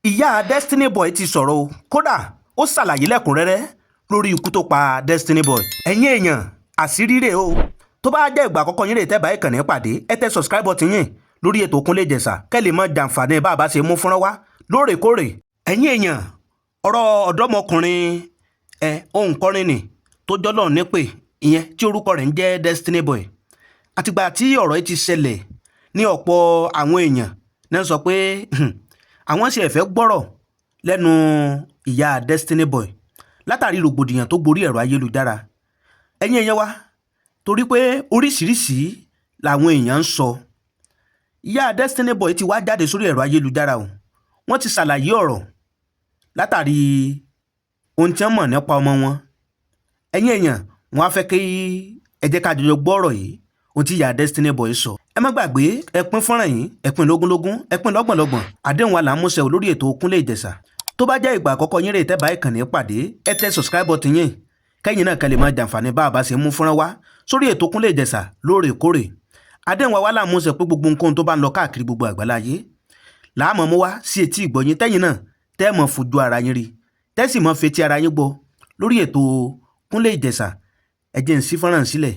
ìyá Destiny Boy ti sọ̀rọ̀ o kódà ó ṣàlàyé lẹ́kùnrẹ́rẹ́ lórí ikú tó pa Destiny Boy. ẹ̀yin èèyàn àṣírí rèé o tó bá jẹ́ ìgbà àkọ́kọ́ yín rè tẹ́ bá ìkànnì pàdé ẹ tẹ subscribe button yín lórí ètò Kúnlé Ìjẹ̀ṣà kẹ́ lè mọ jàǹfààní bá a bá ṣe mú fúnra wá lóòrèkóòrè. ẹ̀yin èèyàn ọ̀rọ̀ ọ̀dọ́mọkùnrin òǹkọrin ni tó jọ́lọ́ nípè ìyẹn tí orúkọ rẹ̀ ń jẹ́ Destiny Boy. àtìgbà tí ọ̀rọ̀ yìí ti ṣẹlẹ̀ ní ọ̀pọ̀ àwọn èèyàn náà sọ pé àwọn ṣe ẹ̀fẹ́ gbọ́rọ̀ lẹ́nu ìyá Destiny Boy látàrí rògbòdìyàn tó gborí ẹ̀rọ ayélujára. ẹ̀yin èèyàn wa torí pé oríṣiríṣi làwọn èèyàn ń sọ. ìyá Destiny Boy ti wá jáde sórí ẹ̀rọ ayélujára o wọ́n ti ṣàlàyé ọ̀rọ̀ látàrí ohun tí wọ́n mọ̀ nípa ọmọ wọn. ẹ̀yin èèyàn wọn á fẹ́ kí ẹ jẹ́ ká jọjọ gbọ́ ọ̀rọ̀ yìí ohun tí ìyá Destiny Boy sọ. ẹ má gbàgbé ẹ pín fọ́nrán yìí ẹ pín lógúnlógún ẹ pín lọ́gbọ̀nlọ́gbọ̀n àdéhùn wa là ń múṣẹ lórí ètò Kúnlé Ìjẹ̀ṣà. tó bá jẹ́ ìgbà àkọ́kọ́ yín rè tẹ́ bá ìkànnì pàdé ẹ tẹ subscribe button yín kẹ́yìn náà kẹ́ lè máa jàǹfààní bá a bá ṣe mú fọ́nrán wá sórí ètò Kúnlé Ìjẹ̀ṣà lóòrèkóòrè. àdéhùn wa là ń múṣẹ pé gbogbo nǹkan tó bá ń lọ káàkiri gbogbo àgbáláyé làámọ̀ mú wá sí etí ìgbọ̀nyín tẹ́yìn náà tẹ́ mọ̀ fojú ara yín rí tẹ́ sì mọ̀ fetí ara yín gbọ́ lórí ètò Kúnlé Ìjẹ̀ṣà. ẹ jẹ́ n ṣí fọ́nrán sílẹ̀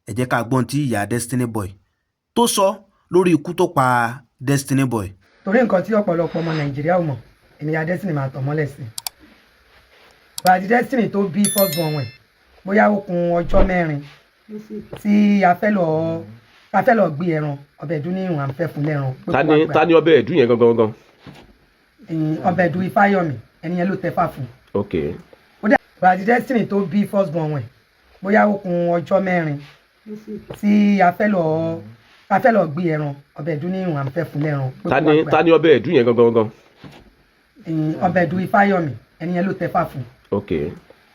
ẹ jẹ́ ká gbọ́n tí ìyá Destiny Boy tó sọ lórí ikú tó pa Destiny Boy. torí nǹkan tí ọ̀pọ̀lọpọ̀ ọmọ Nàìjíríà ò mọ̀ ènìyàn Destiny máa tàn mọ́lẹ̀ sí. bàdí Destiny tó bí first born wẹ̀ bóyá ó kún ọjọ́ 4 tí a fẹ́ lọ gbé ẹran ọbẹ̀ ẹ̀dùn ní ìrùn à ń fẹ́ fún lẹ́ran. ta ni ọbẹ̀ ẹ̀dùn yẹn gangan. ọbẹ̀ ẹ̀dùn Ifáyọ̀mí ẹni yẹn ló tẹ́fà fún. ok. bàdí Destiny tó bí first born wẹ̀ bóyá ó kún ọjọ́ 4 tí a fẹ́ lọ gbé ẹran ọbẹ̀ ẹ̀dùn ní ìrùn à ń fẹ́ fún lẹ́ran. ta ni ọbẹ̀ ẹ̀dùn yẹn gangan. ọbẹ̀ ẹ̀dùn Ifáyọ̀mí ẹni yẹn ló tẹ́fà fún. ok.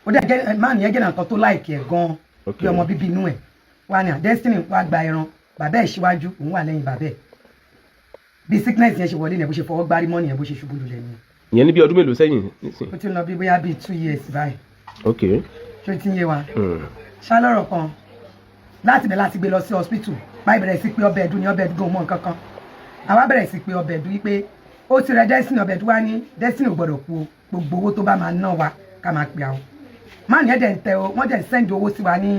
ó dẹ̀ máa nìyẹn jẹ́ nǹkan tó láìkì ẹ̀ gan-an bí ọmọ bíbí inú ẹ̀ wà ní Destiny wá gba ẹran bàbá ẹ̀ síwájú òun wà lẹ́yìn bàbá ẹ̀ bí sickness yẹn ṣe wọlé ni ẹ̀ bó ṣe fọwọ́ gbárí mọ́ ni ẹ̀ bó ṣe ṣubú lulẹ̀ ni. ìyẹn ní bí ọdún mélòó sẹ́yìn. ó ti lọ bí bóyá bíi 2 years báyìí. ok. ṣé o ti ń yé wa. ṣálọ̀rọ̀ kan láti bẹ̀ láti gbé lọ sí hospital báyìí bẹ̀rẹ̀ sí pé ọbẹ̀ ẹ̀dùn ni ọbẹ̀ ẹ̀dùn gan mọ́ nǹkan kan àwa bẹ̀rẹ̀ sí pé ọbẹ̀ ẹ̀dùn wípé ó ti rẹ Destiny ọbẹ̀ ẹ̀dùn wá ní Destiny ò gbọ́dọ̀ kú o gbogbo owó tó bá máa ná wa ká máa pè àwọn máa ní ẹ̀dẹ̀ ń tẹ o wọ́n dẹ̀ send owó sí wa ní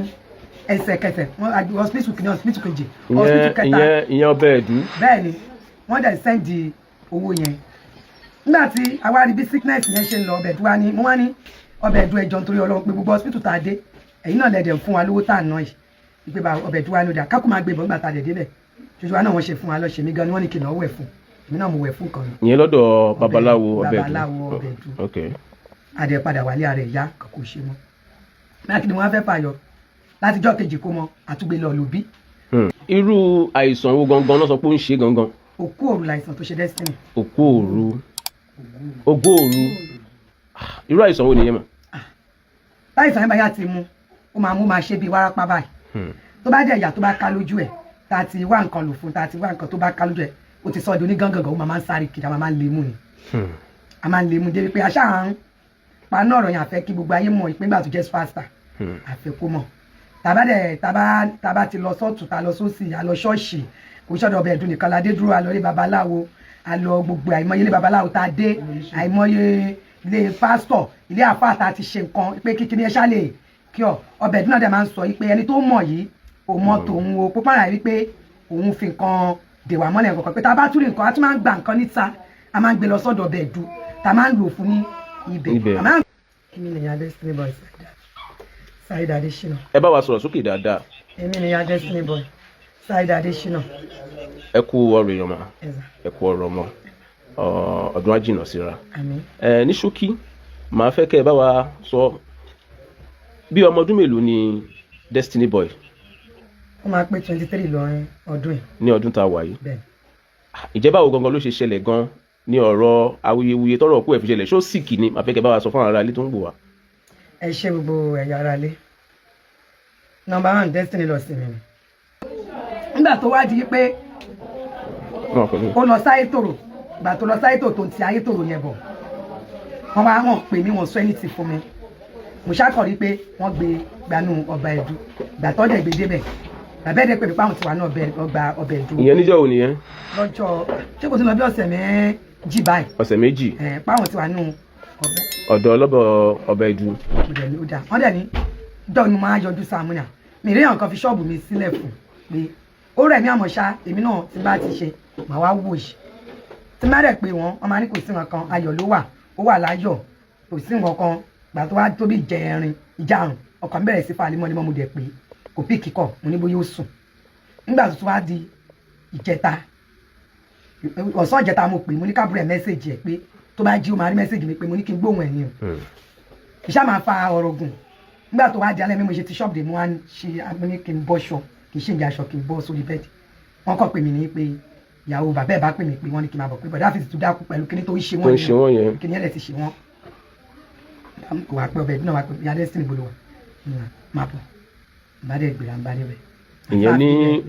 ẹsẹ̀kẹsẹ̀ wọ́n àgbẹ̀ hospital kìíní hospital kejì hospital kẹta ìyẹn ọbẹ̀ ẹ̀dùn. bẹ́ẹ̀ ni wọ́n dẹ̀ send owó yẹn nígbà tí àwa rí bí sickness yẹn ṣe ń lọ ọbẹ̀ ẹ̀dùn wa ní mo wá ní ọbẹ̀ ẹ̀dùn ẹjọ́ nítorí Ọlọ́run pé gbogbo hospital tá a dé ẹ̀yin náà lẹ̀dẹ̀ fún wa lówó tá a ná yìí ìpè bá ọbẹ̀ ẹ̀dùn wa ló dà kákó máa gbé ìbọn gbà tá a dẹ̀ débẹ̀ ṣoṣo wa náà wọ́n ṣe fún wa lọ ṣe mí gan ni wọ́n ní kí n lọ wẹ̀ fún èmi náà mo wẹ̀ fún kan. ìyẹn lọ́dọ̀ babaláwo ọbẹ̀ ẹ̀dùn. ok. adé padà wálé ara ìyá kò ṣe mọ́ láti ni wọ́n fẹ́ fàyọ látijọ́ kejì kó mọ àtúgbé lọ lòbí. irú àìsàn wo gangan náà sọ pé ó ń ṣe gangan. òkú òru làìsàn tó ṣe Destiny. òkú òru ògó òru irú àìsàn wo nìyẹn mà. láìsàn yẹn bá yà ti mú ó máa ṣe bí wárápá báyìí tó bá jẹ́ ìyà tó bá ká lójú ẹ̀ tá a ti wá nǹkan lò fún tá a ti wá nǹkan tó bá ká lójú ẹ̀ ó ti sọ di onígangangan ó máa ń sáré kiri a máa ń lé mú ni a máa ń lé mú débi pé aṣáà ń paná ọ̀rọ̀ yẹn àfẹ́ kí gbogbo ayé mọ̀ ìpín gbà tó jẹ́ pásítà àfẹ́ kó mọ̀ tàbá ti lọ sọ́ọ̀tù ta lọ sósì a lọ ṣọ́ọ̀ṣì kò ṣọ́dọ̀ ọbẹ̀ ẹ̀dùn nìkan la dé dúró a lọ ilé babaláwo a lọ gbogbo àìmọye ilé babaláwo tá a dé àìmọye ilé pásítọ̀ ilé àfáà tá a ti ṣe nǹkan pé kíkiri ẹ ṣá lè kí ọ ọbẹ̀ ẹ̀dùn náà dẹ̀ máa ń sọ pé ẹni tó mọ̀ yìí ò mọ̀ tòun o pópá rà wípé òun fi nǹkan dèwà mọ́lẹ̀ nǹkan pé tá a bá tún rí nǹkan a tún máa ń gba nǹkan níta a máa ń gbé lọ sọ́dọ̀ ọbẹ̀ ẹ̀dùn tá a máa ń lò fún ní ibẹ̀. èmi nìyá Destiny Boy Saheed Adesina. ẹ bá wa sọ̀rọ̀ sókè dáadáa. èmi nìyá Destiny Boy Saheed Adesina. ẹ kú ọ̀rọ̀ èèyàn mà ẹ kú ọ̀rọ̀ ọmọ ọdún ajínà síra. ní ṣókí màá fẹ́ kẹ́ ẹ bá wa sọ bí ọmọ ọdún mélòó ni Destiny Boy. ó máa pé 23 lọ́rin ọdún yìí. ní ọdún tá a wà yìí. ìjẹ́ báwo gangan ló ṣe ṣẹlẹ̀ gan ní ọ̀rọ̀ awuyewuye tọ́rọ̀ òkú ẹ̀ fi ṣẹlẹ̀ ṣó sì kì ní màá fẹ́ kẹ́ bá wa sọ fún àwọn ará ilé tó ń gbò wá. ẹ ṣe gbogbo ẹ̀yà ara ilé number 1 Destiny lọ sí mi nígbà tó wá di pé ó lọ sáyé tòrò ìgbà tó lọ sáyé tòrò tó ń ti ayé tòrò yẹn bọ̀ wọ́n wá hàn pé mi wọ́n sọ ẹni tì fún mi mo ṣàkọrí pé wọ́n gbé gbanú ọba ẹ̀dùn ìgbà tó dẹ̀ gbé débẹ̀ bàbá ẹ̀dẹ̀ pè mí páwọn ti wà ní ọgbà ọbẹ̀ ẹ̀dùn. ìyẹn níjọ́ wo nìyẹn. lọ́jọ́ ṣé kò sí lọ bí ọ̀sẹ̀ jí báyìí. ọ̀sẹ̀ méjì. páwọn ti wà nù ọ̀dọ̀ ọbẹ̀ ìdú. wọ́n dẹ̀ ní dọ́ ni mo máa yọjú sàmúnà mi rí nǹkan fi ṣọ́ọ̀bù mi sílẹ̀ fún pé ó rẹ̀ mí àmọ́ ṣá èmi náà tí bá ti ṣe màá wá wò yìí tí má dẹ̀ pé wọ́n máa ní kò sí nǹkan ayọ̀ ló wà ó wà láyọ̀ kò sí nǹkan gbà tó wá tóbi ìjàrùn ọkàn bẹ̀rẹ̀ sí fàálímọ́ ni mo dẹ̀ pé kò pí kíkọ̀ mo ní bóyá ó sùn nígbà tó wá di ìjẹta ọ̀sán ìjẹta mo pè mo ní kábúrẹ̀ mẹ́sẹ̀jì ẹ̀ pé tó bá jí ó máa rí mẹ́sẹ̀jì mi pé mo ní kí n gbóhùn ẹ̀ ni o ìṣá máa fa ọ̀rọ̀ gùn nígbà tó wá di alẹ́ mi mo ṣe ti ṣọ́ọ̀bù dé mo wá ṣe mo ní kí n bọ́ṣọ kì í ṣe ìjà aṣọ kì í bọ́ sórí bẹ́ẹ̀dì wọ́n kọ́ pè mí ní pé ìyàwó bàbá ẹ̀ bá pè mí pé wọ́n ní kí n máa bọ̀ pé bọ̀dá àfìsì tó dákú pẹ̀lú kíní tó ń ṣe wọ́n yẹn kíní ẹ̀rẹ̀ ti ṣe wọ́n kò wá pé ọbẹ̀ ìdúná wá pé ìyá destiny gbolo wa máa bọ̀ bá dẹ̀ gbéra ń bá dẹ̀ bẹ̀. ìyẹn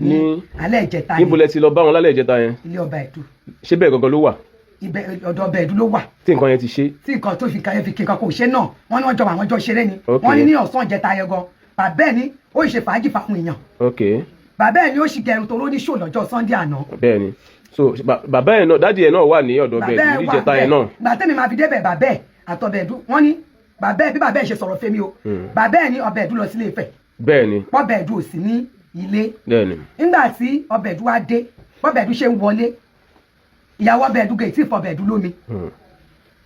ní alẹ́ ìjẹta yẹn níbo lẹ ti lọ bá wọn lálẹ́ ìjẹta yẹn. ilé ọba ẹ̀dù. ṣé bẹ́ẹ̀ gangan ló wà. ọ̀dọ̀ ọba ẹ̀dù ló wà. tí nǹkan yẹn ti ṣe. tí nǹkan tó fi kí nǹkan kò ṣe náà wọ́n ní wọ́n jọ àwọn ọjọ́ ṣeré ni wọ́n ní ọ̀sán ìjẹta yẹn gan bàbá ẹ̀ ní ó ṣe fàájì fáwọn èèyàn. bàbá ẹ̀ ní ó ṣì gẹrun tó ló ní ṣò lọ́jọ́ Sunday àná. bẹ́ẹ̀ni so bàbá ẹ̀ náà dádì ẹ̀ náà wà ní ọ̀dọ̀ bẹ́ẹ̀ ní ìjẹta yẹn náà. gbàtẹ́mi máa fi débẹ̀ bàbá ẹ̀ àtọ̀bẹ̀ ẹ̀dù wọ́n ní bàbá ẹ̀ bí bàbá ẹ̀ ṣe sọ̀rọ̀ fẹ́mi o bàbá ẹ̀ ní ọbẹ̀ ẹ̀dù lọ sílé Ifẹ̀. bẹ́ẹ̀ni pọ́bẹ̀ ẹ̀dù ò sí ní ilé. bẹ́ẹ̀ni nígbà tí ọbẹ̀ ẹ̀dù wá dé pọ́bẹ̀ ẹ̀dù ṣe ń wọlé ìyàwó ọbẹ̀ ẹ̀dù gẹ̀ẹ́tì fọbẹ̀ ẹ̀dù lómi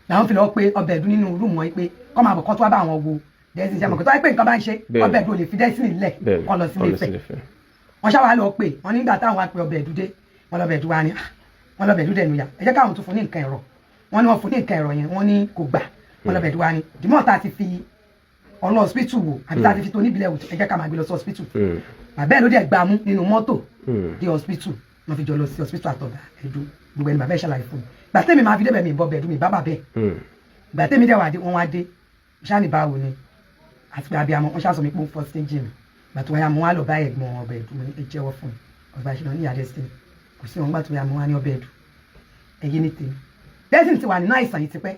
làwọn fi lọ pé ọbẹ̀ ẹ̀dù nínú rúùmù wọn pé kọ́ máa bọ̀ kọ́ tó wá bá àwọn wo dẹ́sìn ìjàmọ̀ kó tó wá pé nǹkan bá ń ṣe ọbẹ̀ ẹ̀dù ò lè fi dẹ́sìn nílẹ̀ kọ́ lọ sílé Ifẹ̀ wọ́n ṣáà wá lọ pé wọ́n nígbà táwọn wá pé ọbẹ̀ ẹ̀dù dé wọ́n lọ́bẹ̀ ẹ̀dù wá ní wọ́n lọ́bẹ̀ ẹ̀dù dẹ̀ nùyà ẹ jẹ́ káwọn tún fún ní nǹkan ẹ̀rọ wọ́n ní wọ́n fún ní nǹkan ẹ̀rọ yẹn wọ́n ní kò gbà wọ́n lọ́bẹ̀ ẹ̀dù wá ní dìmọ́ ta ti fi ọ̀nà hospital wò àbí ta ti fi tó níbilẹ̀ wò ẹ jẹ́ ká máa gbé lọ sí hospital bàbá ẹ̀ ló dẹ̀ gbà mú nínú mọ́tò dé hospital wọ́n fi jọ lọ sí hospital àtọ̀dá ẹ̀dù gbogbo ẹni bàbá ẹ̀ ṣàlàyé fún mi gbà tẹ́mi máa fi débẹ̀ mi bọ́ bẹ̀ẹ́dù mi bá bàbá ẹ̀ gbà tẹ́mi dẹ̀ wà dé wọ́n wá dé ṣáàní báwo ni àti pé abiyamọ wọ́n ṣàṣọ mi pé ó fọ́ stage mi gbà tó wáyà mo wá lọ bá ẹ̀gbọ́n ọbẹ̀ ẹ̀dù mi ẹ jẹ́wọ́ fún mi ọba ìṣúná ní ìyá Destiny kò sí wọn gbà tó wáyà mo wá ní ọbẹ̀ ẹ̀dù ẹ̀yẹ ní tèmi Destiny ti wà nínú àìsàn yìí tipẹ́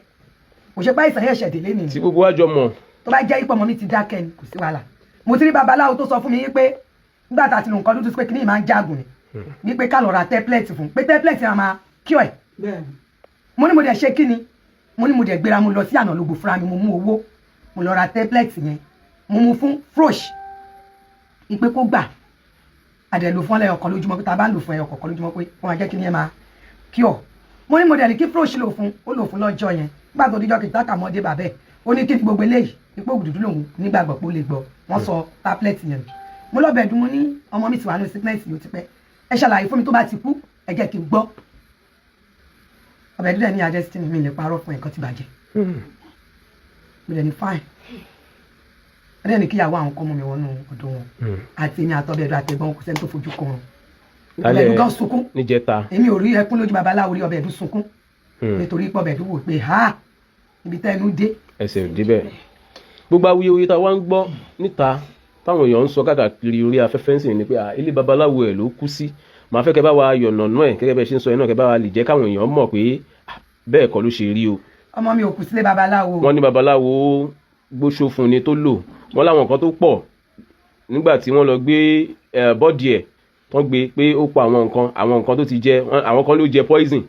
kò ṣe pé àìsàn yẹn ṣẹ̀dẹ̀ lé nìyí tí gbogbo wa jọ mọ̀ tó bá jẹ́ ipò ọmọ mi ti dákẹ́ ni kò sí wàhálà mo ti rí babaláwo tó sọ fún mi pé nígbà tá a ti lò nǹkan dúdú pé kí ni ìmáa ń jágùn ni pé ká lọ ra tẹ́pílẹ̀tì fún pé tẹ́pílẹ̀tì máa kí ọ̀ ẹ̀ mo ní mo dẹ̀ ṣe kí ni mo ní mo dẹ̀ gbéra mo lọ sí àná lógo fúnra mi mo mú owó mo lọ ra tẹ́pílẹ̀tì yẹn mo mú fún frosh ipe kó gbà àdẹ̀ lò fún ọlẹ́yọ̀ kan lójúmọ́ pé tá a bá ń lò fún ẹyọ kọ̀ọ̀kan lójúmọ́ pé wọ́n máa jẹ́ kí ni ẹ máa kí ọ̀ mo ní mo dẹ̀ ní kí frosh lò fún ó lò fún lọ́jọ́ yẹn nígbà tó díjọ́ kìí tákà mọ́dé bàbẹ́ ó ní kí ni gbogbo eléyìí ipò ògùdùdú lòun nígbàgbọ́ pé ó lè gbọ́ wọ́n sọ tábìlẹ̀tì yẹn mo lọ bẹ̀ẹ́dùn mo ní ọmọ mi ti wà ní sickness yìí ó ti pẹ́ ẹ ṣàlàyé fún mi tó bá ti kú ẹ jẹ́ kí n gbọ́ ọbẹ̀ dídẹ̀ ní Destiny mi lè parọ́ fún ẹ̀kan ti bàjẹ́ mo lè ní fine ẹ̀rẹ́ ní kíyàwó àwọn kọ́ mú mi wọnú ọ̀dọ̀ wọn àti èmi àtọ́bẹ̀ ẹ̀dùn àtẹ̀gbọ́n kò sẹ́ni tó fojú kan ọbẹ̀ ẹ̀dùn gan sunkún èmi ò rí ẹkún lójú babaláwo rí ọbẹ̀ ẹ̀dùn sunkún nítorí pé ọbẹ̀ ẹ̀dùn wò pé ha ibi tẹ́ ẹnu dé. ẹsẹ̀ ò débẹ̀ gbogbo awuyewuye tá a wá ń gbọ́ níta táwọn èèyàn ń sọ káàkiri orí afẹ́fẹ́ ń sìn ni pé ilé babaláwo ẹ̀ ló kú sí màá fẹ́ kẹ́ bá wa yọ̀nànú ẹ̀ gẹ́gẹ́ bẹ́ẹ̀ ṣe ń sọ ẹ̀ náà kẹ́ bá wa lè jẹ́ káwọn èèyàn mọ̀ pé bẹ́ẹ̀ kọ́ ló ṣe rí o. ọmọ mi ò kú sílé babaláwo. wọ́n ní babaláwo gbóṣó fún ni tó lò wọ́n láwọn nǹkan tó pọ̀ nígbà tí wọ́n lọ gbé bọ́ọ̀dì ẹ̀ tán gbé pé ó pa àwọn nǹkan tó ti jẹ àwọn kan ló jẹ poison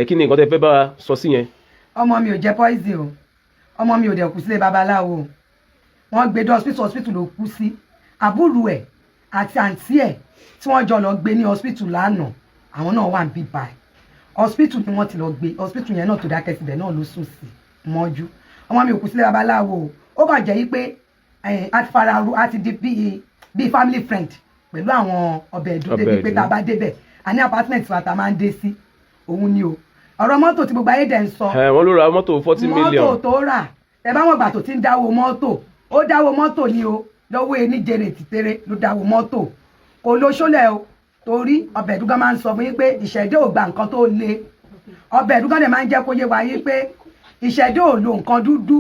kí ni nǹkan tẹ́ fẹ́ bá wa sọ sí yẹn. ọmọ mi ò jẹ poison o ọmọ mi ò dẹ̀ kú sílé babaláwo wọ́n gbé dé hospital ló kú sí àbúrò ẹ̀ àti àǹtí ẹ̀ tí wọ́n jọ lọ gbé ní hospital lánàá àwọn náà wà ń bí báyìí hospital ni wọ́n ti lọ gbé hospital yẹn náà tó dákẹ́ síbẹ̀ náà ló sùn sí mọ́jú ọmọ mi ò kú sílé babaláwo ó kàn jẹ́ yí pé a ti fara ru a ti di bíi family friend pẹ̀lú àwọn ọbẹ̀ ẹ̀dùn débi pé tá a bá débẹ̀ a ní apartment wa tá a máa ń dé sí òun ni o ọ̀rọ̀ mọ́tò tí gbogbo ayé dẹ̀ ń sọ wọ́n ló ra mọ́tò 40 million mọ́tò tó rà ẹ bá wọn gbà tó ti ń dáwó mọ́tò ó dáwó mọ́tò ni o lọ́wọ́ ẹni jèrè tìtẹ́rẹ́ ló dáwó mọ́tò kò ló ṣólẹ̀ o torí ọbẹ̀ ẹ̀dúgán máa ń sọ fún yín pé ìṣẹ̀dá ò gba nǹkan tó le ọbẹ̀ ẹ̀dúgán dẹ̀ máa ń jẹ́ kó yé wa yín pé ìṣẹ̀dá ò lo nǹkan dúdú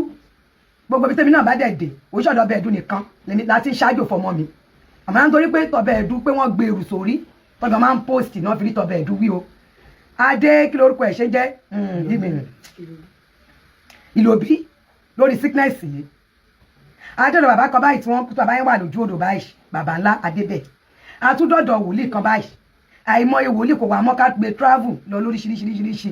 gbogbo ibi tẹ́mi náà bá dẹ̀ dé òṣìṣẹ́ ọbẹ̀ ẹ̀dú nìkan láti ṣáájú fọmọ mi àmọ́ náà nítorí pé tọbẹ̀ ẹ̀dú pé wọ́n gbé èrù sórí tọ́jọ́ máa ń post náà fi rí tọbẹ̀ ẹ̀dú wí o adé kí lórúkọ ẹ̀ ṣe jẹ́ ìlòbí lórí sickness yìí adọ́dọ̀ bàbá kan báyìí tí wọ́n kú bàbá yẹn wà lójú odò báyìí bàbá ńlá adébẹ̀ àtúndọ̀dọ̀ wòlíì kan báyìí àìmọye wòlíì kò wà mọ́ ká gbé travel lọ lóríṣiríṣiríṣiríṣi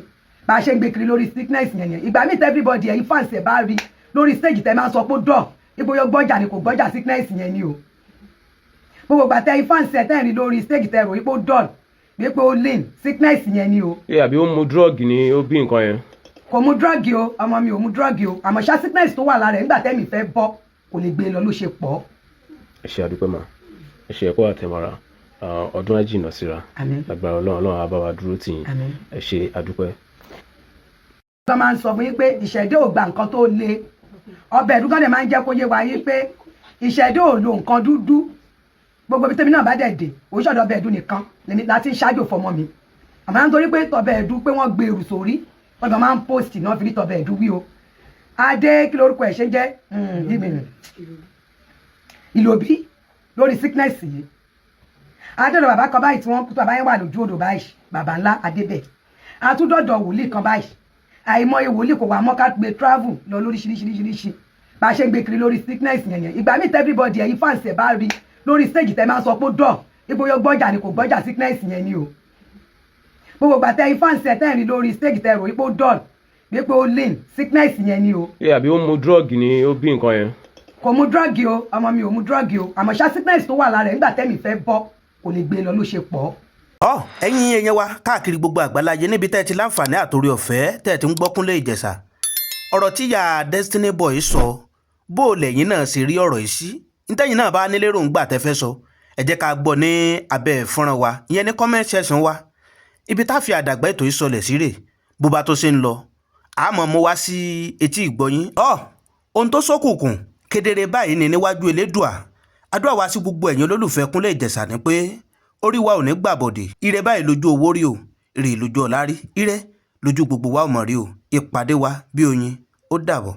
bá a ṣe ń gbé kiri lórí sickness yẹn ìgbà míì everybody ẹ̀yin fans ẹ̀ bá rí lórí stage tẹ́ máa ń sọ pé dọ̀ ibo yóò gbọ́jà ni kò gbọ́jà sickness yẹn ni o gbogbo gbàtẹ́ ẹ̀yin fans ẹ̀ tẹ́ rí lórí stage tẹ́ rò ipò dọ̀ wípé ó lean sickness yẹn ni o. àbí ó mu drug ni ó bí nǹkan yẹn. kò mu drug o ọmọ mi ò mu drug o àmọ́ ṣá sickness tó wà lára ẹ̀ nígbà tẹ́mi fẹ́ bọ́ kò lè gbé lọ ló ṣe pọ̀. ẹ ṣe àdúpẹ́ mà ẹ ṣe ẹ̀kọ́ àtẹ̀mọ́ra ọdún á jìnnà síra lágbára ọlọ́run á bá wa dúró tì yín ẹ ṣe àdúpẹ́. wọ́n máa ń sọ fún yín pé ìṣẹ̀dá ò gba nǹkan tó le ọbẹ̀ ẹ̀dúgbọ́n dẹ̀ máa ń jẹ́ kó yé wa yín pé ìṣẹ̀dá ò lo nǹkan dúdú gbogbo ibi tẹ́mi náà bá dẹ̀ dé òṣìṣẹ́ ọbẹ̀ ẹ̀dú nìkan láti ń ṣáájò fọmọ mi àmọ́ nítorí pé tọbẹ̀ ẹ̀dú pé wọ́n gbé èrù sórí wọ́n máa ń post náà fi ní tọbẹ̀ ẹ̀dú wí o adé kí lórúkọ ẹ̀ ṣe jẹ́ ìlòbí lórí sickness yìí adọ́dọ̀ bàbá kan báyìí tí wọ́n kú tó bàbá yẹn wà lójú odò báyìí bàbá ńlá adébẹ̀ àtúndọ̀dọ̀ wòlíì kan báyìí àìmọye wòlíì kò wá mọ́ ká gbé travel lọ lóríṣiríṣiríṣi bá a ṣe ń gbé kiri lórí sickness yẹn ìgbà míì everybody ẹ̀yin fans ẹ̀ bá rí lórí stage tẹ́ máa ń sọ pé dọ̀ ibo yóò gbọ́jà ni kò gbọ́jà sickness yẹn ni o gbogbo gbàtẹ́ ẹ̀yin fans ẹ̀ tẹ́ rí lórí stage tẹ́ rò ipò dọ̀ wípé ó lean sickness yẹn ni o. àbí ó mu drug ni ó bí nǹkan yẹn. kò mu drug o ọmọ mi ò mu drug o àmọ́ ṣá sickness tó wà lára ẹ̀ nígbà tẹ́mi fẹ́ bọ́ kò lè gbé lọ ló ṣe pọ̀. ẹ̀yin èèyàn wa káàkiri gbogbo àgbáláyé níbi tẹ́ ẹ ti láǹfààní àtòrí ọ̀fẹ́ tẹ́ ẹ ti ń gbọ́ Kúnlé Ìjẹ̀ṣà ọ̀rọ̀ tí ìyá Destiny Boy sọ bó o lẹ́yìn náà sì rí ọ̀rọ̀ yìí sí nítẹ̀yìn náà bá nílé ròǹgbà tẹ́ fẹ́ sọ ẹ jẹ́ ká gbọ́ ní abẹ́ fọ́nrán wa ìyẹn ní comment section wa ibi tá a fi àdàgbà ètò yìí sọlẹ̀ sí rè bó bá tó ṣe ń lọ àmọ́ mo wá sí etí ìgbọ́yín ohun tó ṣókùnkùn kedere báyìí ni níwájú Elédùà àdúrà wa sí gbogbo ẹ̀yin olólùfẹ́ Kúnlé Ìjẹ̀ṣà ni pé orí wa ò ní gbàbọ̀dè ire báyìí lójú owó rí o ire lójú ọ̀la rí ire lójú gbogbo wa ò mọ̀ rí o ìpàdé wa bí oyin ó dàbọ̀.